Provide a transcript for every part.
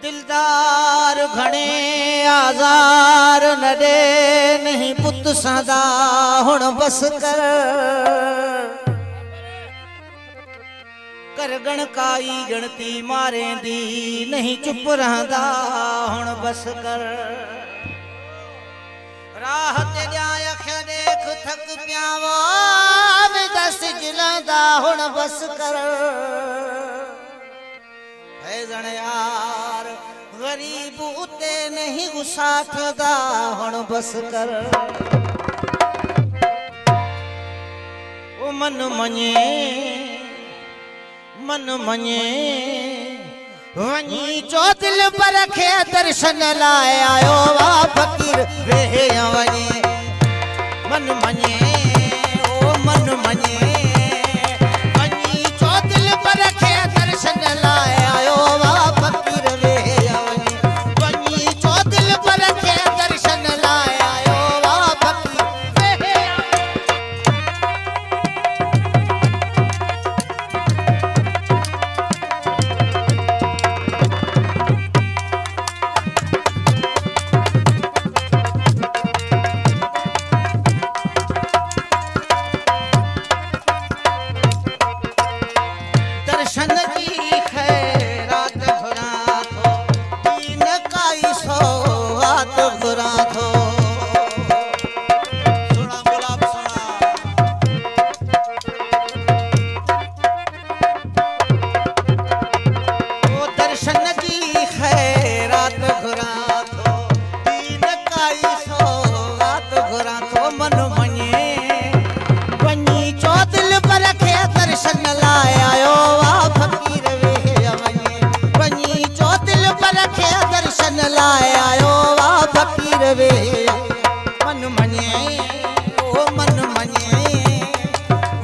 दिलदार घणे आजार नडे नहीं पुत सदा हुण बस कर गणकाई गणती मारे दी नहीं चुप रहंदा हुण बस कर राह ते ॼाय खे देख थक पियावा दस जिलंदा हुण बस कर फैज़ण यार गरीब उते नहीं गुस्सा थदा हुण बस कर ओ मन मञे वञी चो दिल पर खे दर्शन लाए आयो वा फकीर वेहे वञे मन मञे ओ मन मञे वञी चो दिल पर खे दर्शन लाए आयो वा फकीर वेहे वञे वञी चो दिल पर खे दर्शन लाए आयो वा फकीर वेहे दर्शन की खैरात घुरा थो दीन काई सौगात घुरा थो सुना गुलाब सुना ओ दर्शन की खैरात घुरा थो दीन काई सौगात घुरा थो मन मञे वञी चो दिल पर खे दर्शन लाए आयो वा फकीर वेहे वञे वञी चो दिल पर खे दर्शन लाए आयो वा फकीर वेहे मन मञे ओ मन मञे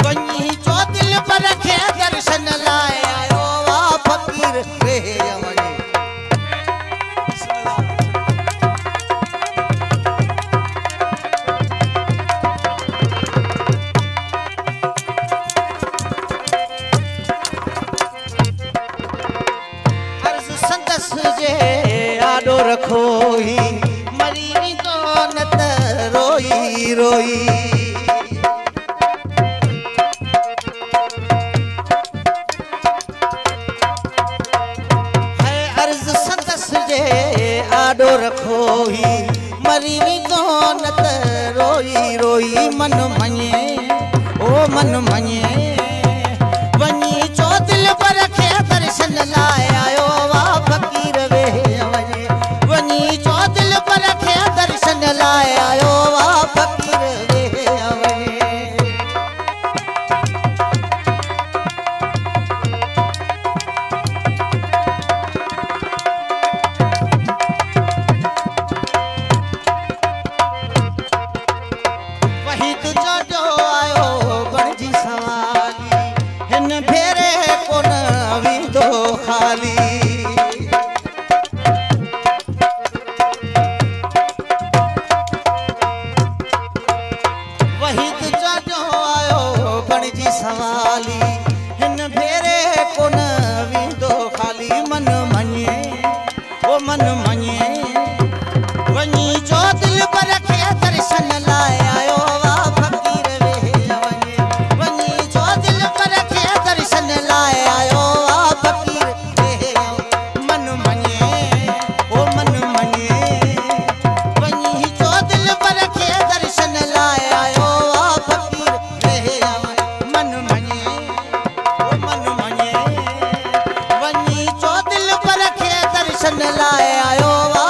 वञी चो दिल पर खे दर्शन लाए आयो वा फकीर वेहे वञे अर्ज संदस जे आडो रखो ही मरी तो नत रोई रोई है अर्ज संदस जे आडो रखो ही मरी तो नत रोई रोई मन मञे ओ मन मञे वञी चो दिल पर खे दर्शन लाए आयो वा फकीर वेहे वञे वञी चो दिल पर खे दर्शन लाए आयो वा फकीर वेहे वञे वही तुझो जो आयो बणजी सवाली हिन फेरे कोन वींदो खाली वही तुझो जो आयो बणजी सवाली हिन फेरे कोन वींदो खाली मन मञे ओ मन मञे वञी चो दिल पर खे दर्शन लाए आयो वा फकीर वेहे वञे वञी चो दिल पर खे दर्शन लाए आयो वा फकीर वेहे मन मञे ओ मन मञे वञी चो दिल पर खे दर्शन लाए आयो वा फकीर वेहे मन मञे ओ मन मञे वञी चो दिल पर खे दर्शन लाए आयो वा